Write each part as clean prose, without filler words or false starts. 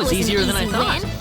was easier than I easy thought. win.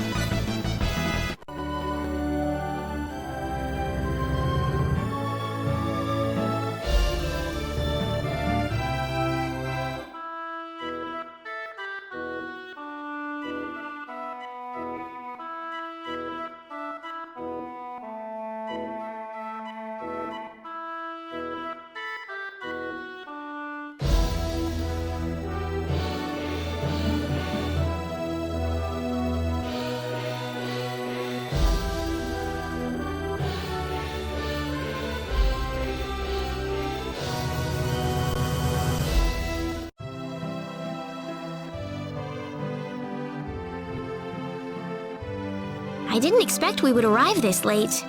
I didn't expect we would arrive this late.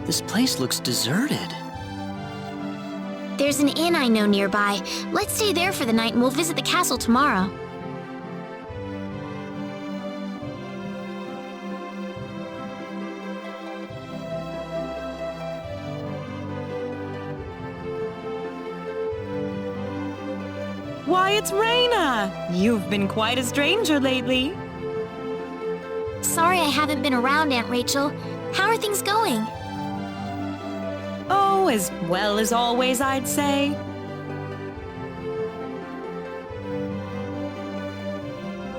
This place looks deserted. There's an inn I know nearby. Let's stay there for the night and we'll visit the castle tomorrow. Why, it's Rena! You've been quite a stranger lately. Sorry I haven't been around, Aunt Rachel. How are things going? Oh, as well as always, I'd say.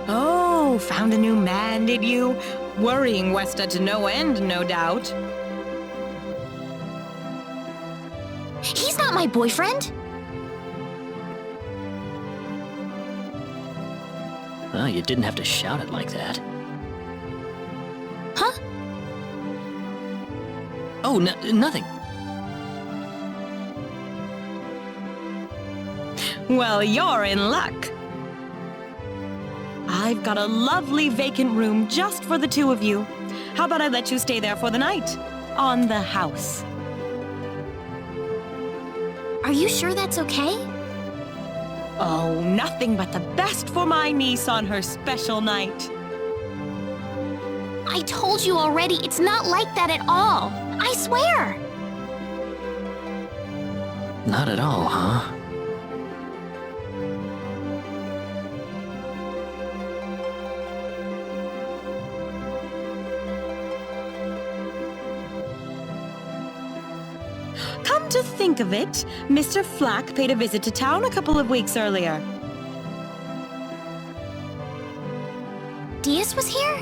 Oh, found a new man, did you? Worrying Westa to no end, no doubt. He's not my boyfriend! Well, you didn't have to shout it like that. Huh? Oh, nothing. Well, you're in luck. I've got a lovely vacant room just for the two of you. How about I let you stay there for the night? On the house. Are you sure that's okay? Oh, nothing but the best for my niece on her special night. I told you already, it's not like that at all. I swear! Not at all, huh? Come to think of it, Mr. Flack paid a visit to town a couple of weeks earlier. Diaz was here?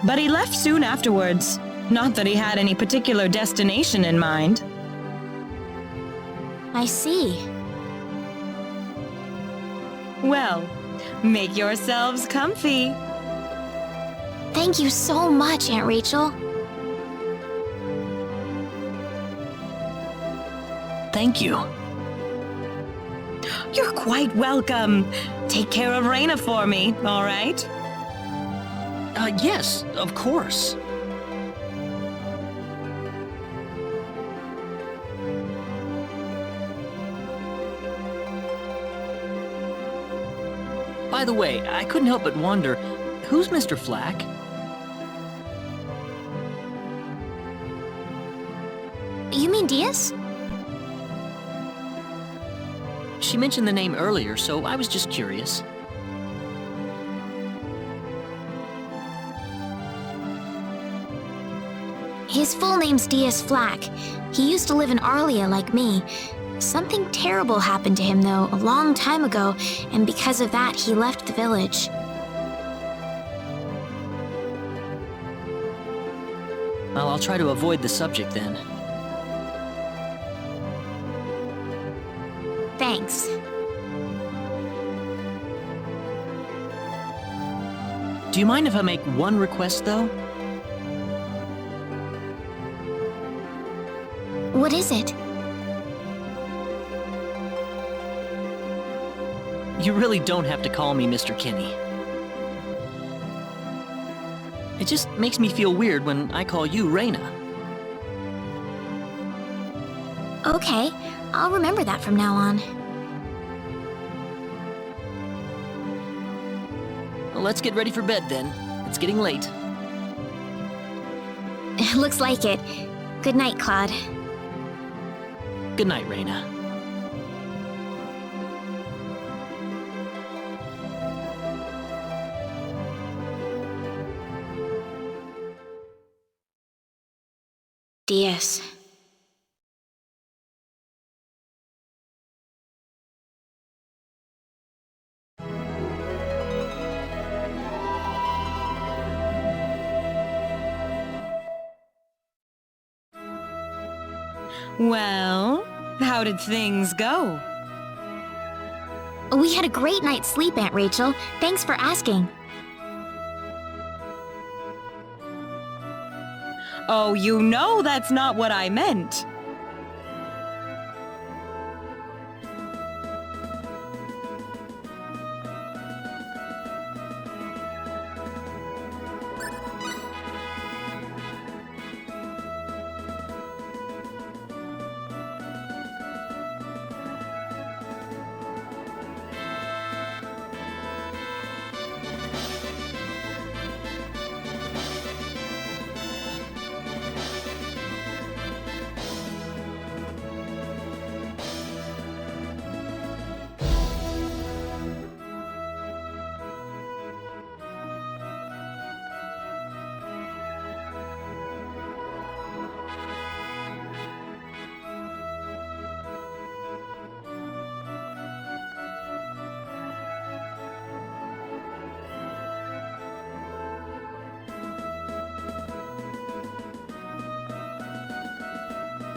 But he left soon afterwards. Not that he had any particular destination in mind. I see. Well, make yourselves comfy. Thank you so much, Aunt Rachel. Thank you. You're quite welcome. Take care of Rena for me, all right? Yes, of course. By the way, I couldn't help but wonder, who's Mr. Flack? You mean Diaz? She mentioned the name earlier, so I was just curious. His full name's Diaz Flack. He used to live in Arlia like me. Something terrible happened to him, though, a long time ago, and because of that, he left the village. Well, I'll try to avoid the subject then. Thanks. Do you mind if I make one request, though? What is it? You really don't have to call me Mr. Kinney. It just makes me feel weird when I call you Rena. Okay, I'll remember that from now on. Well, let's get ready for bed then. It's getting late. Looks like it. Good night, Claude. Good night, Rena. DS. Well, how did things go? We had a great night's sleep, Aunt Rachel. Thanks for asking. Oh, you know that's not what I meant.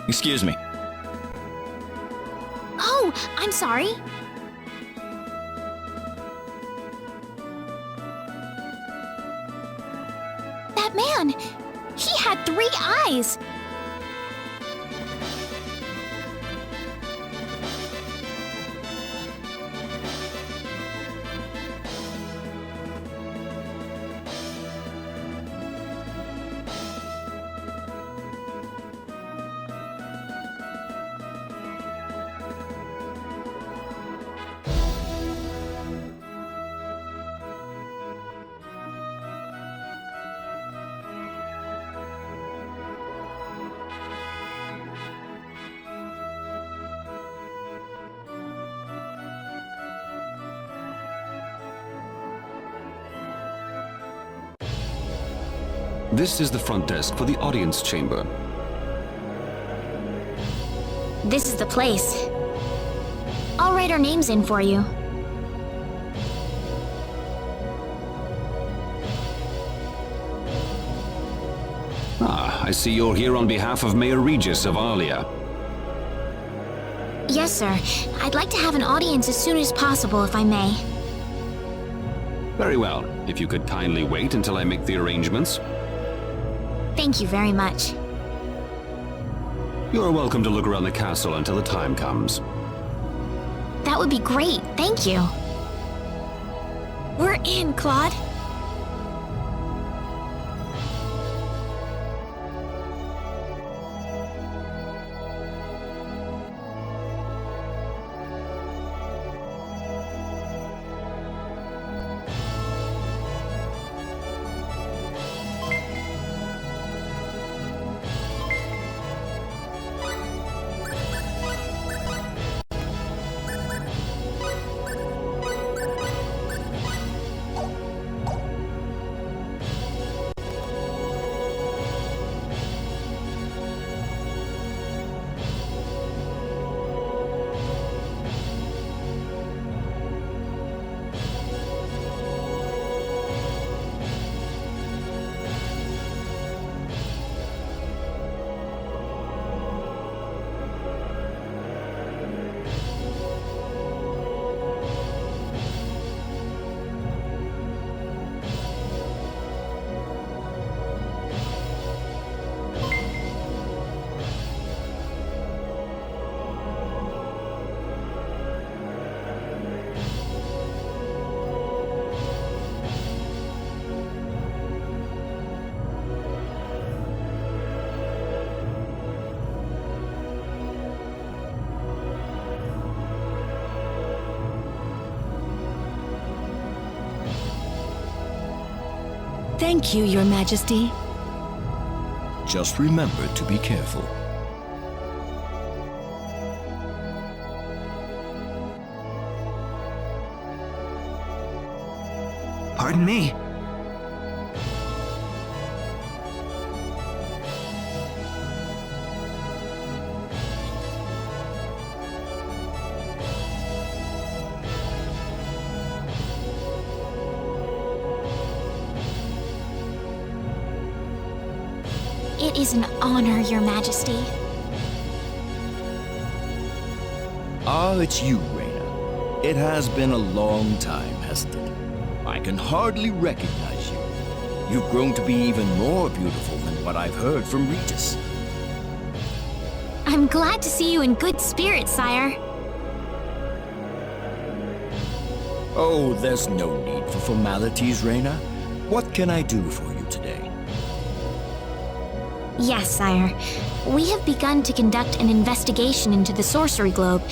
Excuse me. Oh, I'm sorry. That man, he had 3 eyes. This is the front desk for the audience chamber. This is the place. I'll write our names in for you. Ah, I see you're here on behalf of Mayor Regis of Arlia. Yes, sir. I'd like to have an audience as soon as possible, if I may. Very well. If you could kindly wait until I make the arrangements. Thank you very much. You're welcome to look around the castle until the time comes. That would be great. Thank you. We're in, Claude. Thank you, Your Majesty. Just remember to be careful. Pardon me. It is an honor, Your Majesty. Ah, it's you, Rena. It has been a long time, hasn't it? I can hardly recognize you. You've grown to be even more beautiful than what I've heard from Regis. I'm glad to see you in good spirits, sire. Oh, there's no need for formalities, Rena. What can I do for you today? Yes, sire. We have begun to conduct an investigation into the sorcery globe.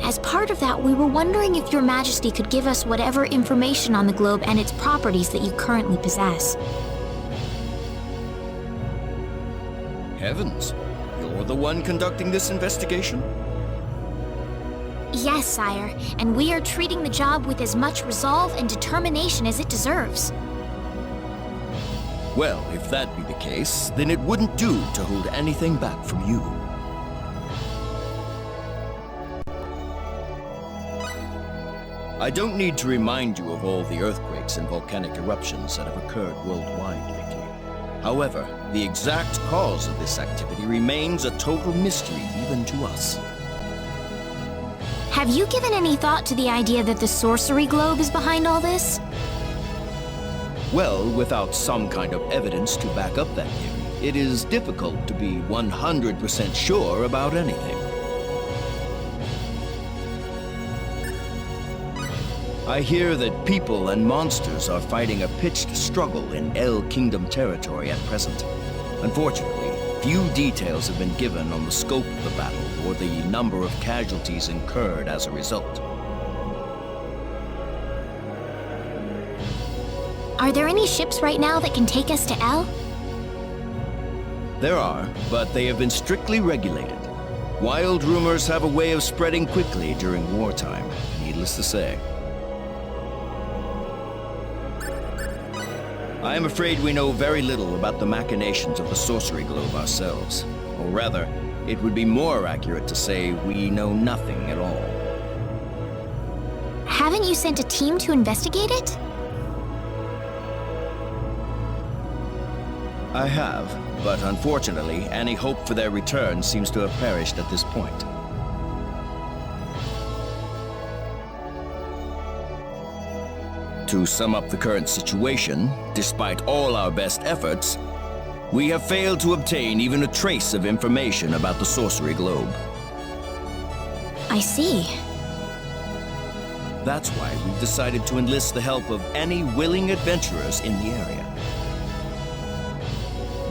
As part of that, we were wondering if Your Majesty could give us whatever information on the globe and its properties that you currently possess. Heavens, you're the one conducting this investigation? Yes, sire, and we are treating the job with as much resolve and determination as it deserves. Well, if that be the case, then it wouldn't do to hold anything back from you. I don't need to remind you of all the earthquakes and volcanic eruptions that have occurred worldwide lately. However, the exact cause of this activity remains a total mystery even to us. Have you given any thought to the idea that the sorcery globe is behind all this? Well, without some kind of evidence to back up that theory, it is difficult to be 100% sure about anything. I hear that people and monsters are fighting a pitched struggle in El Kingdom territory at present. Unfortunately, few details have been given on the scope of the battle or the number of casualties incurred as a result. Are there any ships right now that can take us to El? There are, but they have been strictly regulated. Wild rumors have a way of spreading quickly during wartime, needless to say. I am afraid we know very little about the machinations of the sorcery globe ourselves. Or rather, it would be more accurate to say we know nothing at all. Haven't you sent a team to investigate it? I have, but unfortunately, any hope for their return seems to have perished at this point. To sum up the current situation, despite all our best efforts, we have failed to obtain even a trace of information about the sorcery globe. I see. That's why we've decided to enlist the help of any willing adventurers in the area.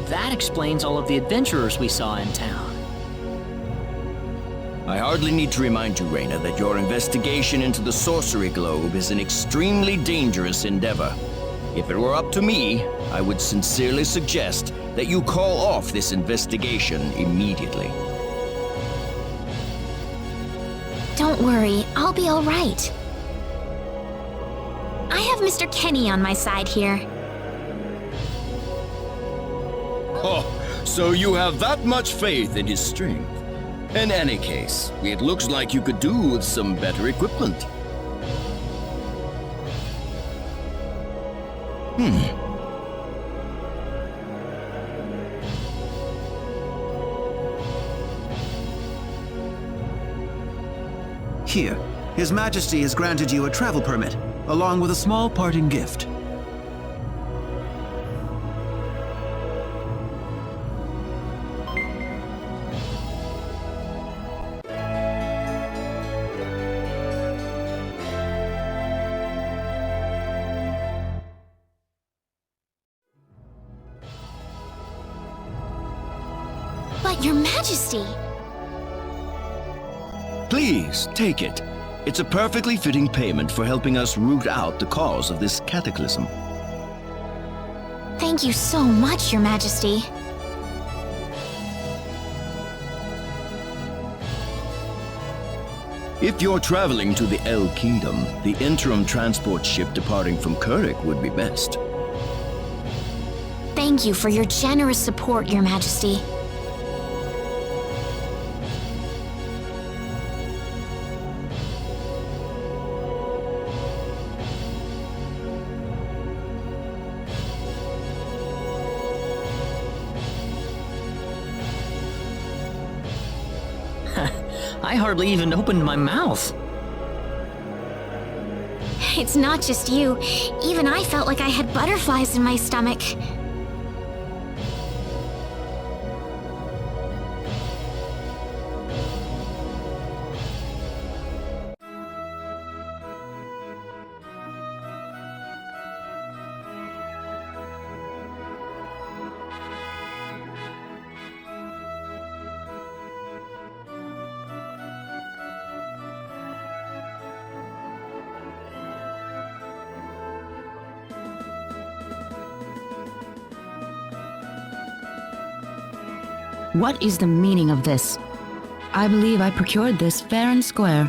That explains all of the adventurers we saw in town. I hardly need to remind you, Rena, that your investigation into the sorcery globe is an extremely dangerous endeavor. If it were up to me, I would sincerely suggest that you call off this investigation immediately. Don't worry, I'll be all right. I have Mr. Kenny on my side here. Oh, so you have that much faith in his strength? In any case, it looks like you could do with some better equipment. Here, His Majesty has granted you a travel permit, along with a small parting gift. But Your Majesty! Please, take it. It's a perfectly fitting payment for helping us root out the cause of this cataclysm. Thank you so much, Your Majesty. If you're traveling to the El Kingdom, the interim transport ship departing from Kurik would be best. Thank you for your generous support, Your Majesty. I hardly even opened my mouth. It's not just you. Even I felt like I had butterflies in my stomach. What is the meaning of this? I believe I procured this fair and square.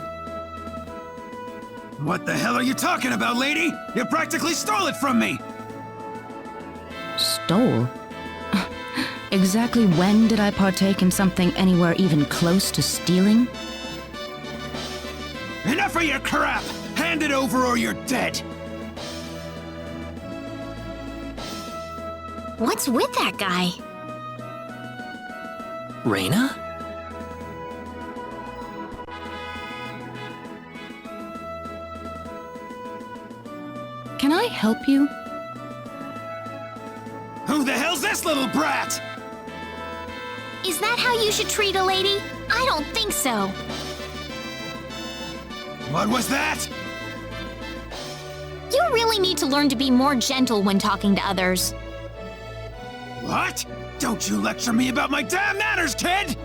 What the hell are you talking about, lady? You practically stole it from me! Stole? Exactly when did I partake in something anywhere even close to stealing? Enough of your crap! Hand it over or you're dead! What's with that guy? Rena? Can I help you? Who the hell's this little brat? Is that how you should treat a lady? I don't think so. What was that? You really need to learn to be more gentle when talking to others. What? Don't you lecture me about my damn manners, kid!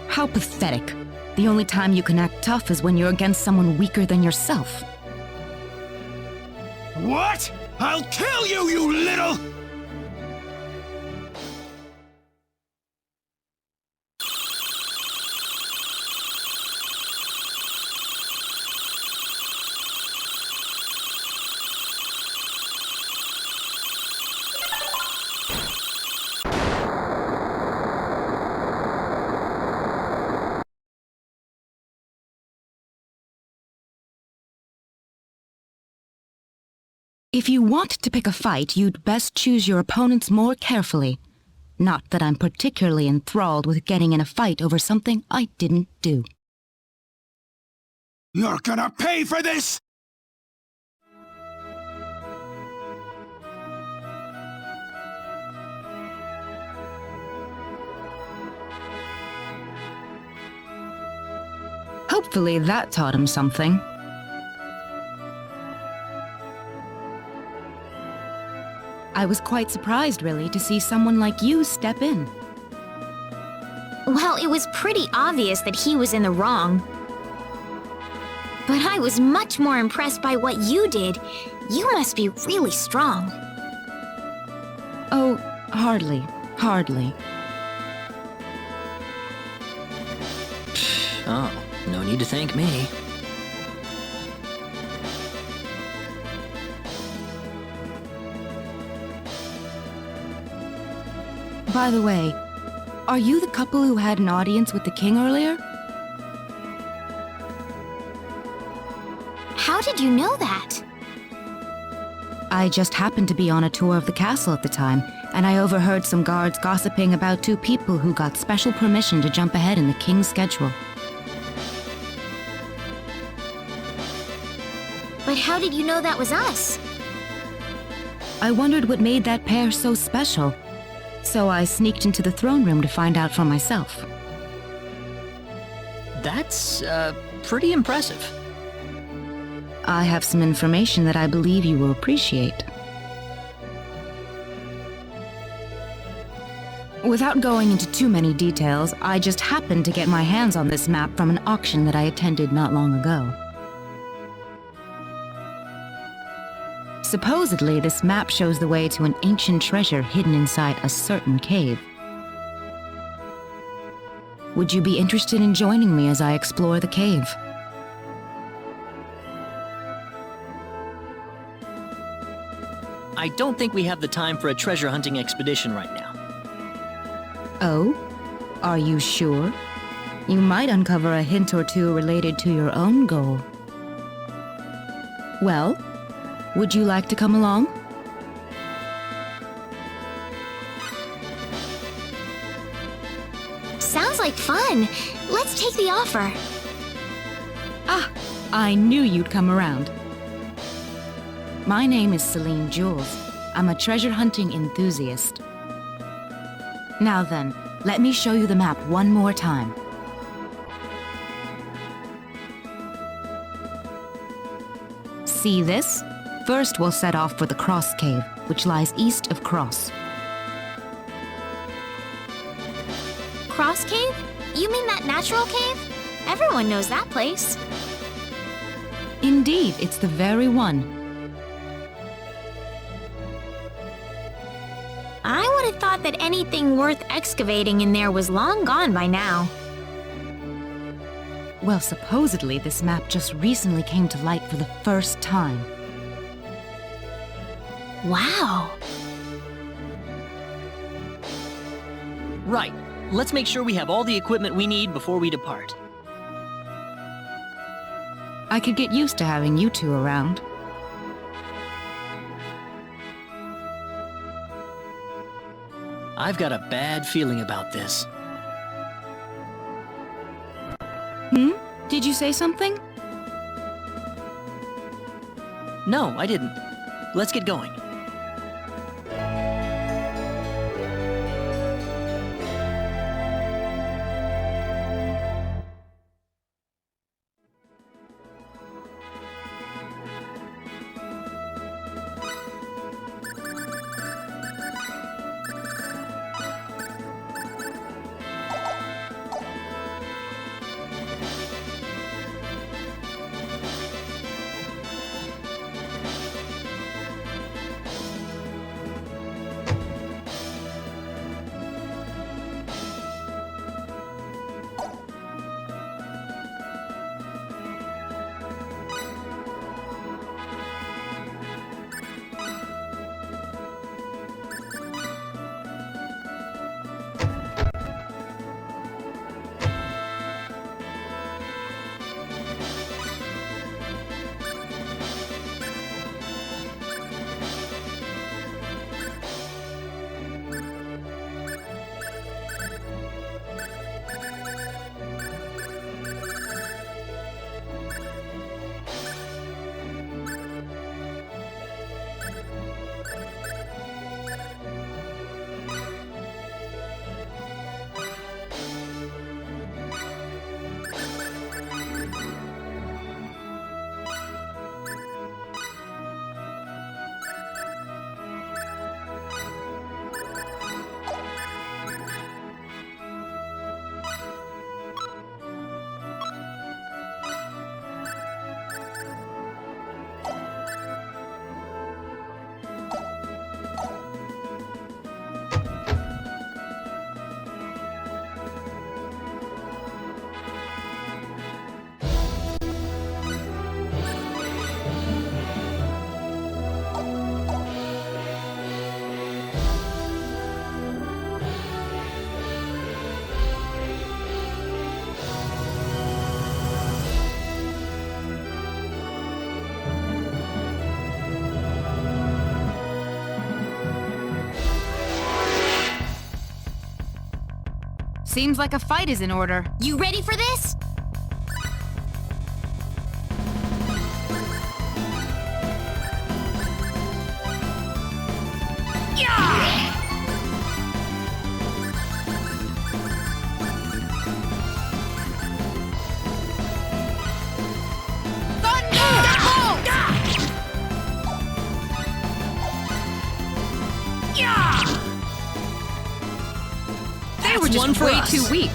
How pathetic. The only time you can act tough is when you're against someone weaker than yourself. What? I'll kill you, you little... If you want to pick a fight, you'd best choose your opponents more carefully. Not that I'm particularly enthralled with getting in a fight over something I didn't do. You're gonna pay for this! Hopefully that taught him something. I was quite surprised, really, to see someone like you step in. Well, it was pretty obvious that he was in the wrong. But I was much more impressed by what you did. You must be really strong. Oh, hardly. Hardly. Oh, no need to thank me. By the way, are you the couple who had an audience with the king earlier? How did you know that? I just happened to be on a tour of the castle at the time, and I overheard some guards gossiping about two people who got special permission to jump ahead in the king's schedule. But how did you know that was us? I wondered what made that pair so special, so I sneaked into the throne room to find out for myself. That's, pretty impressive. I have some information that I believe you will appreciate. Without going into too many details, I just happened to get my hands on this map from an auction that I attended not long ago. Supposedly, this map shows the way to an ancient treasure hidden inside a certain cave. Would you be interested in joining me as I explore the cave? I don't think we have the time for a treasure hunting expedition right now. Oh? Are you sure? You might uncover a hint or two related to your own goal. Well, would you like to come along? Sounds like fun. Let's take the offer. Ah, I knew you'd come around. My name is Celine Jules. I'm a treasure hunting enthusiast. Now then, let me show you the map one more time. See this? First, we'll set off for the Kross cave, which lies east of Kross. Kross Cave? You mean that natural cave? Everyone knows that place. Indeed, it's the very one. I would have thought that anything worth excavating in there was long gone by now. Well, supposedly this map just recently came to light for the first time. Wow. Right. Let's make sure we have all the equipment we need before we depart. I could get used to having you two around. I've got a bad feeling about this. Did you say something? No, I didn't. Let's get going. Seems like a fight is in order. You ready for this? They were one just for way us. too weak.